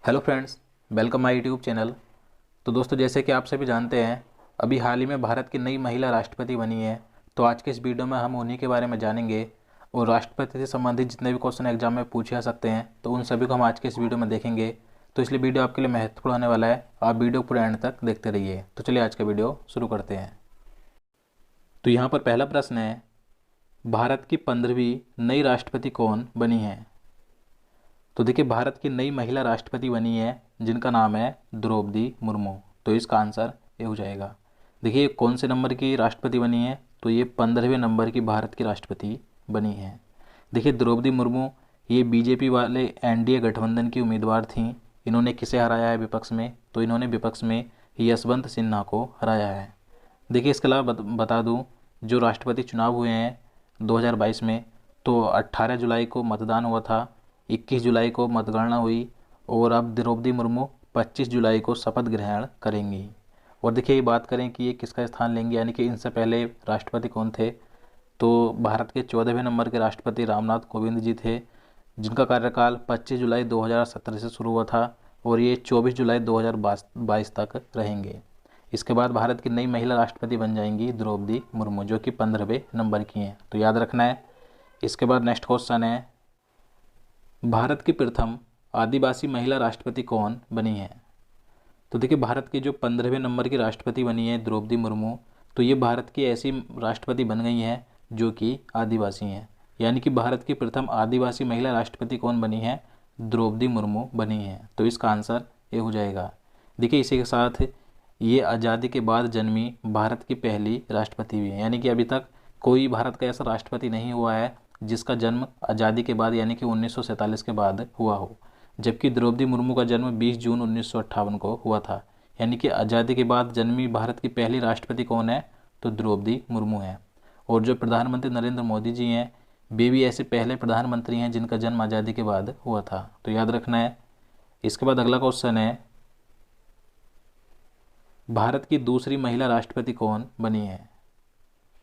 Hello friends, welcome my YouTube channel. तो दोस्तों, जैसे कि आप सभी जानते हैं, अभी हाल ही में भारत की नई महिला राष्ट्रपति बनी है। तो आज के इस वीडियो में हम उन्हीं के बारे में जानेंगे और राष्ट्रपति से संबंधित जितने भी क्वेश्चन एग्जाम में पूछे जा सकते हैं तो उन सभी को हम आज के इस वीडियो में देखेंगे। तो इसलिए वीडियो आपके लिए महत्वपूर्ण होने वाला है। आप वीडियो पूरे एंड तक देखते रहिए। तो चलिए आज का वीडियो शुरू करते हैं। तो यहाँ पर पहला प्रश्न है, भारत की 15वीं नई राष्ट्रपति कौन बनी है? तो देखिए, भारत की नई महिला राष्ट्रपति बनी है जिनका नाम है द्रौपदी मुर्मू। तो इसका आंसर ये हो जाएगा। देखिए, कौन से नंबर की राष्ट्रपति बनी है? तो ये 15वें नंबर की भारत की राष्ट्रपति बनी है। देखिए, द्रौपदी मुर्मू ये बीजेपी वाले एनडीए गठबंधन की उम्मीदवार थीं। इन्होंने किसे हराया है विपक्ष में? तो इन्होंने विपक्ष में यशवंत सिन्हा को हराया है। देखिए, इसके अलावा बता दूं, जो राष्ट्रपति चुनाव हुए हैं 2022 में, तो 18 जुलाई को मतदान हुआ था, 21 जुलाई को मतगणना हुई और अब द्रौपदी मुर्मू 25 जुलाई को शपथ ग्रहण करेंगी। और देखिए, ये बात करें कि ये किसका स्थान लेंगे, यानी कि इनसे पहले राष्ट्रपति कौन थे? तो भारत के 14वें नंबर के राष्ट्रपति रामनाथ कोविंद जी थे, जिनका कार्यकाल 25 जुलाई 2017 से शुरू हुआ था और ये 24 जुलाई 2022 तक रहेंगे। इसके बाद भारत की नई महिला राष्ट्रपति बन जाएंगी द्रौपदी मुर्मू, जो कि 15वें नंबर की हैं। तो याद रखना है। इसके बाद नेक्स्ट क्वेश्चन है, भारत की प्रथम आदिवासी महिला राष्ट्रपति कौन बनी है? तो देखिए, भारत की जो 15वें नंबर की राष्ट्रपति बनी है द्रौपदी मुर्मू, तो ये भारत की ऐसी राष्ट्रपति बन गई हैं जो कि आदिवासी हैं। यानी कि भारत की प्रथम आदिवासी महिला राष्ट्रपति कौन बनी है? द्रौपदी मुर्मू बनी है। तो इसका आंसर ये हो जाएगा। देखिए, इसी के साथ ये आज़ादी के बाद जन्मी भारत की पहली राष्ट्रपति भी है। यानी कि अभी तक कोई भारत का ऐसा राष्ट्रपति नहीं हुआ है जिसका जन्म आज़ादी के बाद यानी कि 1947 के बाद हुआ हो। जबकि द्रौपदी मुर्मू का जन्म 20 जून 1958 को हुआ था। यानी कि आज़ादी के बाद जन्मी भारत की पहली राष्ट्रपति कौन है? तो द्रौपदी मुर्मू है। और जो प्रधानमंत्री नरेंद्र मोदी जी हैं, वे भी ऐसे पहले प्रधानमंत्री हैं जिनका जन्म आज़ादी के बाद हुआ था। तो याद रखना है। इसके बाद अगला क्वेश्चन है, भारत की दूसरी महिला राष्ट्रपति कौन बनी है?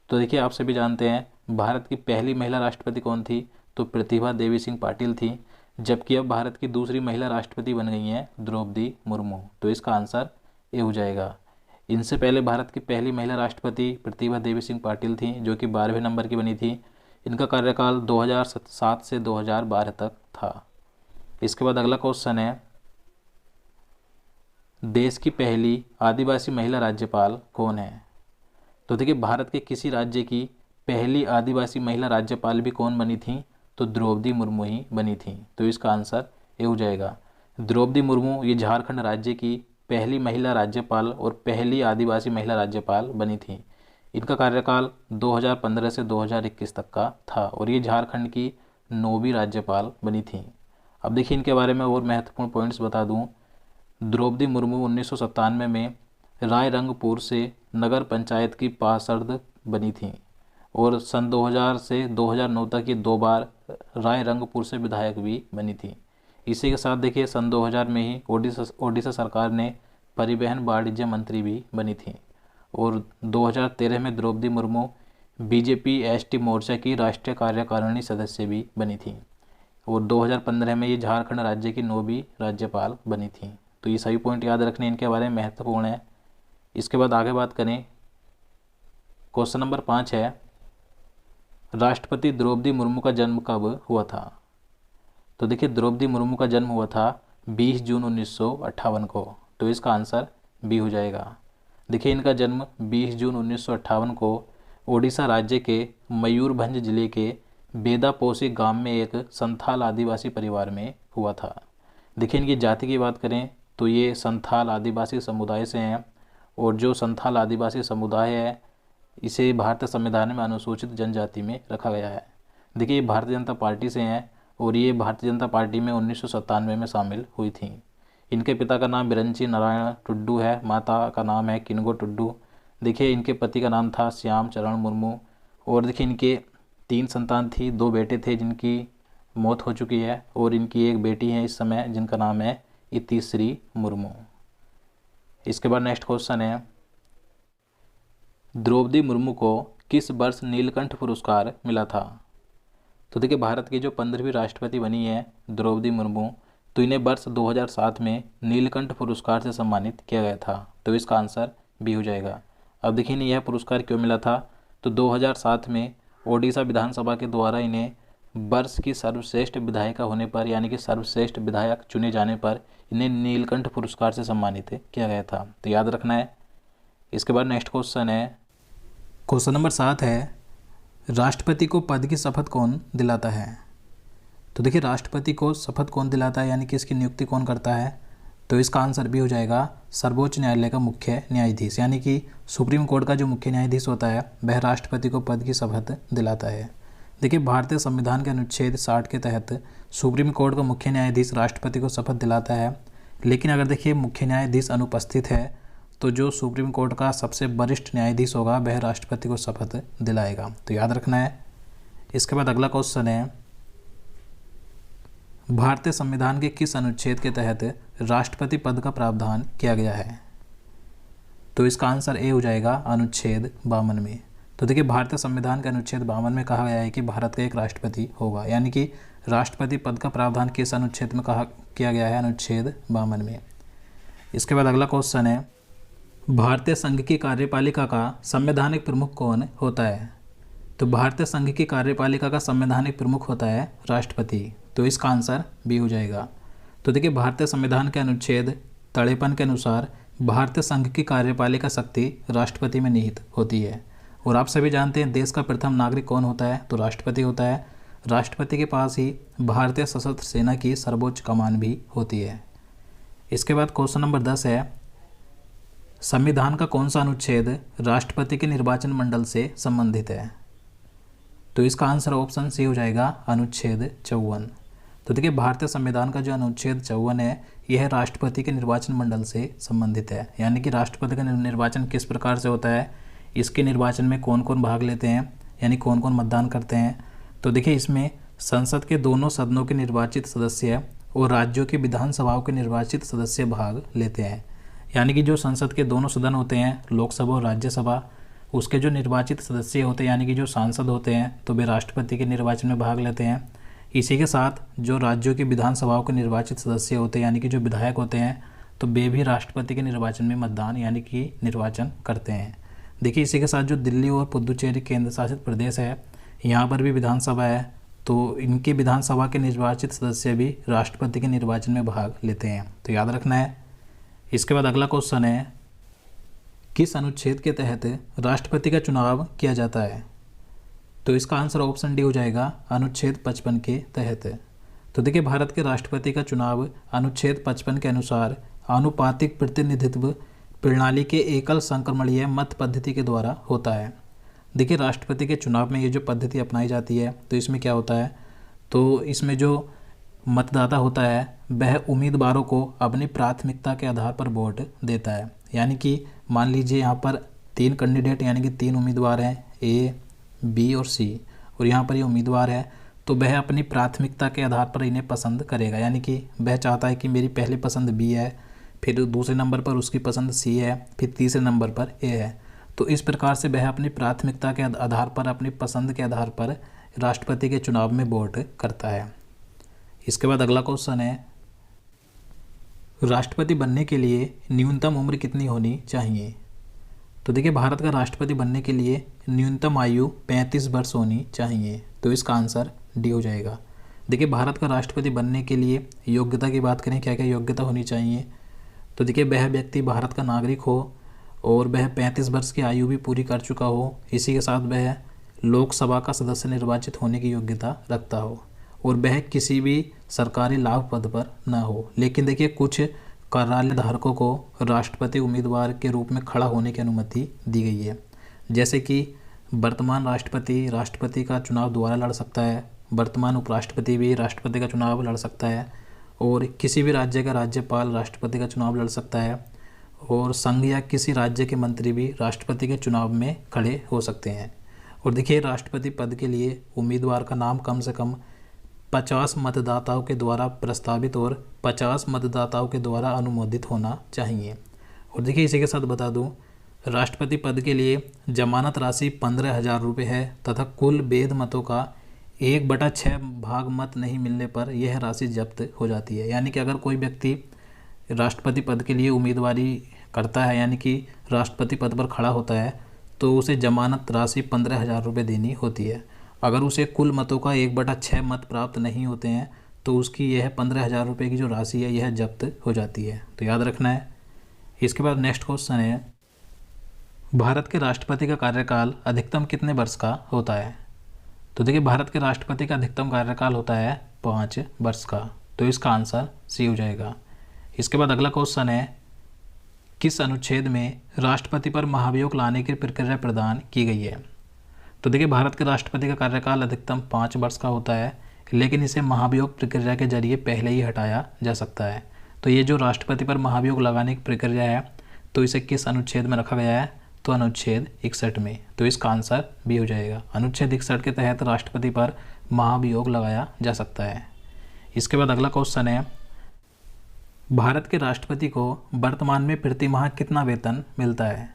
तो देखिए, आप सभी जानते हैं भारत की पहली महिला राष्ट्रपति कौन थी? तो प्रतिभा देवी सिंह पाटिल थी। जबकि अब भारत की दूसरी महिला राष्ट्रपति बन गई हैं द्रौपदी मुर्मू। तो इसका आंसर ए हो जाएगा। इनसे पहले भारत की पहली महिला राष्ट्रपति प्रतिभा देवी सिंह पाटिल थी, जो कि 12वें नंबर की बनी थी। इनका कार्यकाल 2007 से 2012 तक था। इसके बाद अगला क्वेश्चन है, देश की पहली आदिवासी महिला राज्यपाल कौन है? तो देखिए, भारत के किसी राज्य की पहली आदिवासी महिला राज्यपाल भी कौन बनी थी? तो द्रौपदी मुर्मू ही बनी थी। तो इसका आंसर ये हो जाएगा। द्रौपदी मुर्मू ये झारखंड राज्य की पहली महिला राज्यपाल और पहली आदिवासी महिला राज्यपाल बनी थी। इनका कार्यकाल 2015 से 2021 तक का था और ये झारखंड की 9वीं राज्यपाल बनी थी। अब देखिए, इनके बारे में और महत्वपूर्ण पॉइंट्स बता दूं। द्रौपदी मुर्मू 1997 में रायरंगपुर से नगर पंचायत की पार्षद बनी थी और सन 2000 से 2009 तक ये 2 बार रायरंगपुर से विधायक भी बनी थी। इसी के साथ देखिए, सन 2000 में ही ओडिशा सरकार ने परिवहन वाणिज्य मंत्री भी बनी थी और 2013 में द्रौपदी मुर्मू बीजेपी एसटी मोर्चा की राष्ट्रीय कार्यकारिणी सदस्य भी बनी थी और 2015 में ये झारखंड राज्य की 9वीं राज्यपाल बनी थी। तो ये सभी पॉइंट याद रखने इनके बारे में महत्वपूर्ण है। इसके बाद आगे बात करें, क्वेश्चन नंबर 5 है, राष्ट्रपति द्रौपदी मुर्मू का जन्म कब हुआ था? तो देखिए, द्रौपदी मुर्मू का जन्म हुआ था 20 जून 1958 को। तो इसका आंसर बी हो जाएगा। देखिए, इनका जन्म 20 जून 1958 को ओडिशा राज्य के मयूरभंज जिले के बेदापोसी गांव में एक संथाल आदिवासी परिवार में हुआ था। देखिए, इनकी जाति की बात करें तो ये संथाल आदिवासी समुदाय से हैं और जो संथाल आदिवासी समुदाय है इसे भारतीय संविधान में अनुसूचित जनजाति में रखा गया है। देखिए, ये भारतीय जनता पार्टी से हैं और ये भारतीय जनता पार्टी में 1997 में शामिल हुई थी। इनके पिता का नाम बिरंची नारायण टुड्डू है, माता का नाम है किनगो टुड्डू। देखिए, इनके पति का नाम था श्याम चरण मुर्मू और देखिए, इनके 3 संतान थी, 2 बेटे थे जिनकी मौत हो चुकी है और इनकी एक बेटी है इस समय जिनका नाम है इतिश्री मुर्मू। इसके बाद नेक्स्ट क्वेश्चन है, द्रौपदी मुर्मू को किस वर्ष नीलकंठ पुरस्कार मिला था? तो देखिए, भारत की जो 15वीं राष्ट्रपति बनी है द्रौपदी मुर्मू, तो इन्हें वर्ष 2007 में नीलकंठ पुरस्कार से सम्मानित किया गया था। तो इसका आंसर बी हो जाएगा। अब देखिए इन्हें यह पुरस्कार क्यों मिला था। तो 2007 में ओडिशा विधानसभा के द्वारा इन्हें वर्ष की सर्वश्रेष्ठ विधायिका होने पर, यानी कि सर्वश्रेष्ठ विधायक चुने जाने पर इन्हें नीलकंठ पुरस्कार से सम्मानित किया गया था। तो याद रखना है। इसके बाद नेक्स्ट क्वेश्चन है, क्वेश्चन नंबर 7 है, राष्ट्रपति को पद की शपथ कौन दिलाता है। तो देखिए राष्ट्रपति को शपथ कौन दिलाता है, यानी कि इसकी नियुक्ति कौन करता है। तो इसका आंसर भी हो जाएगा सर्वोच्च न्यायालय का मुख्य न्यायाधीश, यानी कि सुप्रीम कोर्ट का जो मुख्य न्यायाधीश होता है वह राष्ट्रपति को पद की शपथ दिलाता है। देखिए भारतीय संविधान के अनुच्छेद 60 के तहत सुप्रीम कोर्ट का मुख्य न्यायाधीश राष्ट्रपति को शपथ दिलाता है। लेकिन अगर देखिए मुख्य न्यायाधीश अनुपस्थित है तो जो सुप्रीम कोर्ट का सबसे वरिष्ठ न्यायाधीश होगा वह राष्ट्रपति को शपथ दिलाएगा। तो याद रखना है। इसके बाद अगला क्वेश्चन है, भारतीय संविधान के किस अनुच्छेद के तहत राष्ट्रपति पद का प्रावधान किया गया है। तो इसका आंसर ए हो जाएगा अनुच्छेद 52 में। तो देखिए भारतीय संविधान के अनुच्छेद 52 में कहा गया है कि भारत का एक राष्ट्रपति होगा, यानी कि राष्ट्रपति पद का प्रावधान किस अनुच्छेद में किया गया है, अनुच्छेद 52 में। इसके बाद अगला क्वेश्चन है, भारतीय संघ की कार्यपालिका का संवैधानिक प्रमुख कौन होता है। तो भारतीय संघ की कार्यपालिका का संवैधानिक प्रमुख होता है राष्ट्रपति। तो इसका आंसर बी हो जाएगा। तो देखिए भारतीय संविधान के अनुच्छेद 53 के अनुसार भारतीय संघ की कार्यपालिका शक्ति राष्ट्रपति में निहित होती है। और आप सभी जानते हैं देश का प्रथम नागरिक कौन होता है, तो राष्ट्रपति होता है। राष्ट्रपति के पास ही भारतीय सशस्त्र सेना की सर्वोच्च कमान भी होती है। इसके बाद क्वेश्चन नंबर 10 है, संविधान का कौन सा अनुच्छेद राष्ट्रपति के निर्वाचन मंडल से संबंधित है। तो इसका आंसर ऑप्शन सी हो जाएगा अनुच्छेद 54। तो देखिए भारतीय संविधान का जो अनुच्छेद 54 है यह राष्ट्रपति के निर्वाचन मंडल से संबंधित है, यानी कि राष्ट्रपति का निर्वाचन किस प्रकार से होता है, इसके निर्वाचन में कौन कौन भाग लेते हैं, यानी कौन कौन मतदान करते हैं। तो देखिए इसमें संसद के दोनों सदनों के निर्वाचित सदस्य और राज्यों की विधानसभाओं के निर्वाचित सदस्य भाग लेते हैं, यानी कि जो संसद के दोनों सदन होते हैं, लोकसभा और राज्यसभा, उसके जो निर्वाचित सदस्य होते हैं यानी कि जो सांसद होते हैं तो वे राष्ट्रपति के निर्वाचन में भाग लेते हैं। इसी के साथ जो राज्यों की विधानसभाओं के निर्वाचित सदस्य होते हैं यानी कि जो विधायक होते हैं तो वे भी राष्ट्रपति के निर्वाचन में मतदान यानी कि निर्वाचन करते हैं। देखिए इसी के साथ जो दिल्ली और पुदुचेरी केंद्र शासित प्रदेश है यहाँ पर भी विधानसभा है, तो इनकी विधानसभा के निर्वाचित सदस्य भी राष्ट्रपति के निर्वाचन में भाग लेते हैं। तो याद रखना है। इसके बाद अगला क्वेश्चन है, किस अनुच्छेद के तहत राष्ट्रपति का चुनाव किया जाता है। तो इसका आंसर ऑप्शन डी हो जाएगा अनुच्छेद 55 के तहत। तो देखिए भारत के राष्ट्रपति का चुनाव अनुच्छेद 55 के अनुसार आनुपातिक प्रतिनिधित्व प्रणाली के एकल संक्रमणीय मत पद्धति के द्वारा होता है। देखिए राष्ट्रपति के चुनाव में ये जो पद्धति अपनाई जाती है तो इसमें क्या होता है, तो इसमें जो मतदाता होता है वह उम्मीदवारों को अपनी प्राथमिकता के आधार पर वोट देता है। यानी कि मान लीजिए यहाँ पर 3 कैंडिडेट यानी कि 3 उम्मीदवार हैं, ए, बी और सी, और यहाँ पर ये उम्मीदवार है तो वह अपनी प्राथमिकता के आधार पर इन्हें पसंद करेगा। यानी कि वह चाहता है कि मेरी पहली पसंद बी है, फिर दूसरे नंबर पर उसकी पसंद सी है, फिर तीसरे नंबर पर ए है। तो इस प्रकार से वह अपनी प्राथमिकता के आधार पर, अपनी पसंद के आधार पर राष्ट्रपति के चुनाव में वोट करता है। इसके बाद अगला क्वेश्चन है, राष्ट्रपति बनने के लिए न्यूनतम उम्र कितनी होनी चाहिए। तो देखिए भारत का राष्ट्रपति बनने के लिए न्यूनतम आयु 35 वर्ष होनी चाहिए। तो इसका आंसर डी हो जाएगा। देखिए भारत का राष्ट्रपति बनने के लिए योग्यता की बात करें, क्या क्या योग्यता होनी चाहिए। तो देखिए वह व्यक्ति भारत का नागरिक हो और वह 35 वर्ष की आयु भी पूरी कर चुका हो। इसी के साथ वह लोकसभा का सदस्य निर्वाचित होने की योग्यता रखता हो और वह किसी भी सरकारी लाभ पद पर न हो। लेकिन देखिए कुछ कार्यालय धारकों को राष्ट्रपति उम्मीदवार के रूप में खड़ा होने की अनुमति दी गई है, जैसे कि वर्तमान राष्ट्रपति का चुनाव दोबारा लड़ सकता है, वर्तमान उपराष्ट्रपति भी राष्ट्रपति का चुनाव लड़ सकता है, और किसी भी राज्य का राज्यपाल राष्ट्रपति का चुनाव लड़ सकता है, और संघ या किसी राज्य के मंत्री भी राष्ट्रपति के चुनाव में खड़े हो सकते हैं। और देखिए राष्ट्रपति पद के लिए उम्मीदवार का नाम कम से कम 50 मतदाताओं के द्वारा प्रस्तावित और 50 मतदाताओं के द्वारा अनुमोदित होना चाहिए। और देखिए इसी के साथ बता दूं, राष्ट्रपति पद के लिए जमानत राशि 15,000 रुपये है तथा कुल वैध मतों का 1/6 भाग मत नहीं मिलने पर यह राशि जब्त हो जाती है। यानी कि अगर कोई व्यक्ति राष्ट्रपति पद के लिए उम्मीदवारी करता है, यानी कि राष्ट्रपति पद पर खड़ा होता है, तो उसे जमानत राशि 15,000 रुपये देनी होती है। अगर उसे कुल मतों का 1/6 मत प्राप्त नहीं होते हैं तो उसकी यह 15,000 रुपये की जो राशि है यह जब्त हो जाती है। तो याद रखना है। इसके बाद नेक्स्ट क्वेश्चन है, भारत के राष्ट्रपति का कार्यकाल अधिकतम कितने वर्ष का होता है? तो देखिए, भारत के राष्ट्रपति का अधिकतम कार्यकाल होता है 5 वर्ष का। तो इसका आंसर सी हो जाएगा। इसके बाद अगला क्वेश्चन है, किस अनुच्छेद में राष्ट्रपति पर महाभियोग लाने की प्रक्रिया प्रदान की गई है? तो देखिए, भारत के राष्ट्रपति का कार्यकाल अधिकतम 5 वर्ष का होता है, लेकिन इसे महाभियोग प्रक्रिया के जरिए पहले ही हटाया जा सकता है। तो ये जो राष्ट्रपति पर महाभियोग लगाने की प्रक्रिया है, तो इसे किस अनुच्छेद में रखा गया है? तो अनुच्छेद 61 में। तो इसका आंसर भी हो जाएगा। अनुच्छेद 61 के तहत राष्ट्रपति पर महाभियोग लगाया जा सकता है। इसके बाद अगला क्वेश्चन है, भारत के राष्ट्रपति को वर्तमान में प्रति माह कितना वेतन मिलता है?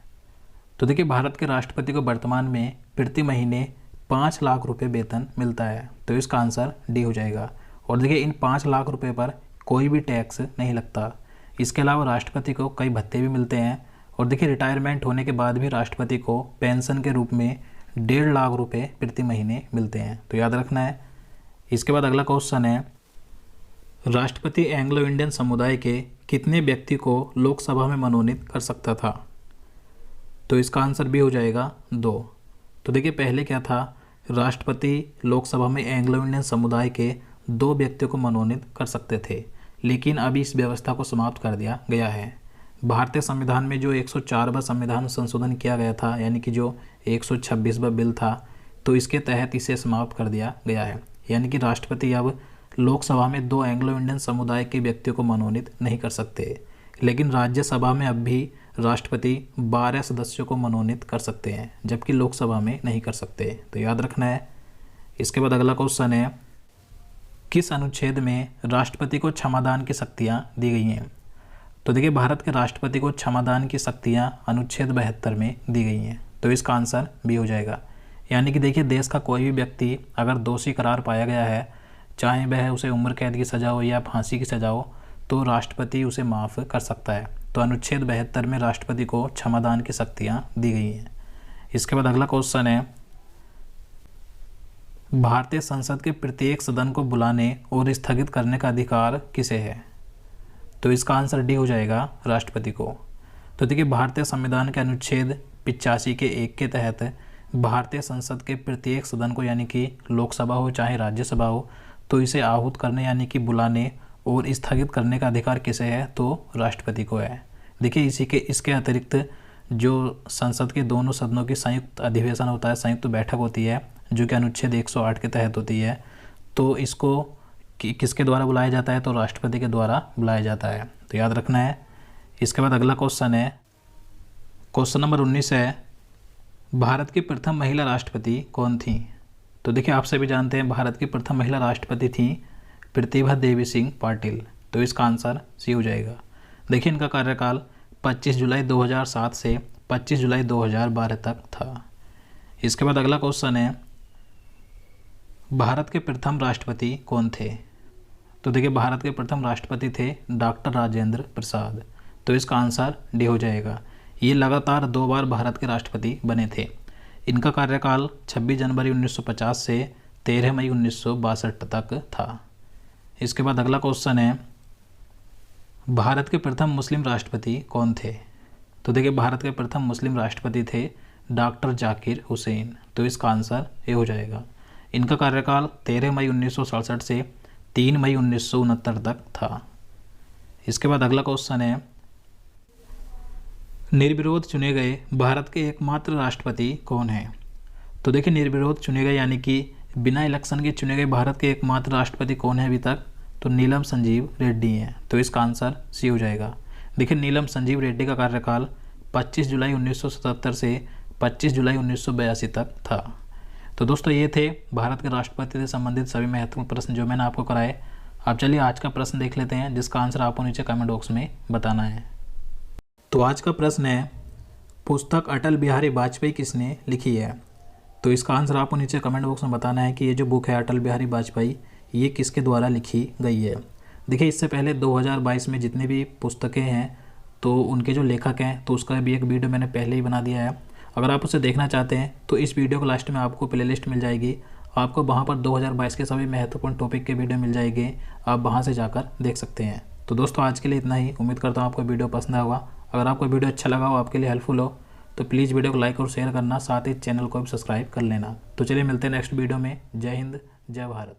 तो देखिए, भारत के राष्ट्रपति को वर्तमान में प्रति महीने 5 लाख रुपए वेतन मिलता है। तो इसका आंसर डी हो जाएगा। और देखिए, इन 5 लाख रुपए पर कोई भी टैक्स नहीं लगता। इसके अलावा राष्ट्रपति को कई भत्ते भी मिलते हैं। और देखिए, रिटायरमेंट होने के बाद भी राष्ट्रपति को पेंशन के रूप में 1.5 लाख रुपए प्रति महीने मिलते हैं। तो याद रखना है। इसके बाद अगला क्वेश्चन है, राष्ट्रपति एंग्लो इंडियन समुदाय के कितने व्यक्ति को लोकसभा में मनोनीत कर सकता था? तो इसका आंसर भी हो जाएगा 2। तो देखिए, पहले क्या था, राष्ट्रपति लोकसभा में एंग्लो इंडियन समुदाय के 2 व्यक्तियों को मनोनीत कर सकते थे, लेकिन अभी इस व्यवस्था को समाप्त कर दिया गया है। भारतीय संविधान में जो 104वां संविधान संशोधन किया गया था, यानी कि जो 126वां बिल था, तो इसके तहत इसे समाप्त कर दिया गया है। यानी कि राष्ट्रपति अब लोकसभा में 2 एंग्लो इंडियन समुदाय के व्यक्तियों को मनोनीत नहीं कर सकते, लेकिन राज्यसभा में अब भी राष्ट्रपति 12 सदस्यों को मनोनीत कर सकते हैं, जबकि लोकसभा में नहीं कर सकते। तो याद रखना है। इसके बाद अगला क्वेश्चन है, किस अनुच्छेद में राष्ट्रपति को क्षमादान की शक्तियाँ दी गई हैं? तो देखिए, भारत के राष्ट्रपति को क्षमादान की शक्तियाँ अनुच्छेद 72 में दी गई हैं। तो इसका आंसर भी हो जाएगा। यानी कि देखिए, देश का कोई भी व्यक्ति अगर दोषी करार पाया गया है, चाहे वह उसे उम्र कैद की सज़ा हो या फांसी की सज़ा हो, तो राष्ट्रपति उसे माफ़ कर सकता है। तो अनुच्छेद 72 में राष्ट्रपति को क्षमादान की शक्तियाँ दी गई हैं। इसके बाद अगला क्वेश्चन है, भारतीय संसद के प्रत्येक सदन को बुलाने और स्थगित करने का अधिकार किसे है? तो इसका आंसर डी हो जाएगा, राष्ट्रपति को। तो देखिए, भारतीय संविधान के अनुच्छेद 85 के 1 के तहत भारतीय संसद के प्रत्येक सदन को, यानी कि लोकसभा हो चाहे राज्यसभा हो, तो इसे आहूत करने यानी कि बुलाने और स्थगित करने का अधिकार किसे है? तो राष्ट्रपति को है। देखिए, इसके अतिरिक्त जो संसद के दोनों सदनों की संयुक्त अधिवेशन होता है, संयुक्त बैठक होती है, जो कि अनुच्छेद 108 के तहत होती है, तो इसको किसके द्वारा बुलाया जाता है? तो राष्ट्रपति के द्वारा बुलाया जाता है। तो याद रखना है। इसके बाद अगला क्वेश्चन है, क्वेश्चन नंबर 19 है, भारत की प्रथम महिला राष्ट्रपति कौन थी? तो देखिए, आप सभी जानते हैं भारत की प्रथम महिला राष्ट्रपति थी प्रतिभा देवी सिंह पाटिल। तो इसका आंसर सी हो जाएगा। देखिए, इनका कार्यकाल 25 जुलाई 2007 से 25 जुलाई 2012 तक था। इसके बाद अगला क्वेश्चन है, भारत के प्रथम राष्ट्रपति कौन थे? तो देखिए, भारत के प्रथम राष्ट्रपति थे डॉक्टर राजेंद्र प्रसाद। तो इसका आंसर डी हो जाएगा। ये लगातार 2 बार भारत के राष्ट्रपति बने थे। इनका कार्यकाल 26 जनवरी 1950 से 13 मई 1962 तक था। इसके बाद अगला क्वेश्चन है, भारत के प्रथम मुस्लिम राष्ट्रपति कौन थे? तो देखिए, भारत के प्रथम मुस्लिम राष्ट्रपति थे डॉक्टर जाकिर हुसैन। तो इसका आंसर ए हो जाएगा। इनका कार्यकाल 13 मई 1967 से 3 मई 1969 तक था। इसके बाद अगला क्वेश्चन है, निर्विरोध चुने गए भारत के एकमात्र राष्ट्रपति कौन हैं? तो देखिए, निर्विरोध चुने गए यानी कि बिना इलेक्शन के चुने गए भारत के एकमात्र राष्ट्रपति कौन है अभी तक? तो नीलम संजीव रेड्डी हैं। तो इसका आंसर सी हो जाएगा। देखिए, नीलम संजीव रेड्डी का कार्यकाल 25 जुलाई 1977 से 25 जुलाई 1982 तक था। तो दोस्तों, ये थे भारत के राष्ट्रपति से संबंधित सभी महत्वपूर्ण प्रश्न जो मैंने आपको कराए। अब चलिए आज का प्रश्न देख लेते हैं, जिसका आंसर आपको नीचे कमेंट बॉक्स में बताना है। तो आज का प्रश्न है, पुस्तक अटल बिहारी वाजपेयी किसने लिखी है? तो इसका आंसर आपको नीचे कमेंट बॉक्स में बताना है कि ये जो बुक है अटल बिहारी वाजपेयी, ये किसके द्वारा लिखी गई है। देखिए, इससे पहले 2022 में जितनी भी पुस्तकें हैं तो उनके जो लेखक हैं तो उसका भी एक वीडियो मैंने पहले ही बना दिया है। अगर आप उसे देखना चाहते हैं तो इस वीडियो के लास्ट में आपको प्लेलिस्ट मिल जाएगी, आपको वहाँ पर 2022 के सभी महत्वपूर्ण टॉपिक के वीडियो मिल जाएंगे, आप वहाँ से जाकर देख सकते हैं। तो दोस्तों, आज के लिए इतना ही। उम्मीद करता हूँ आपको वीडियो पसंद होगा। अगर आपको वीडियो अच्छा लगा हो, आपके लिए हेल्पफुल हो, तो प्लीज़ वीडियो को लाइक और शेयर करना, साथ ही चैनल को भी सब्सक्राइब कर लेना। तो चलिए मिलते हैं नेक्स्ट वीडियो में। जय हिंद, जय भारत।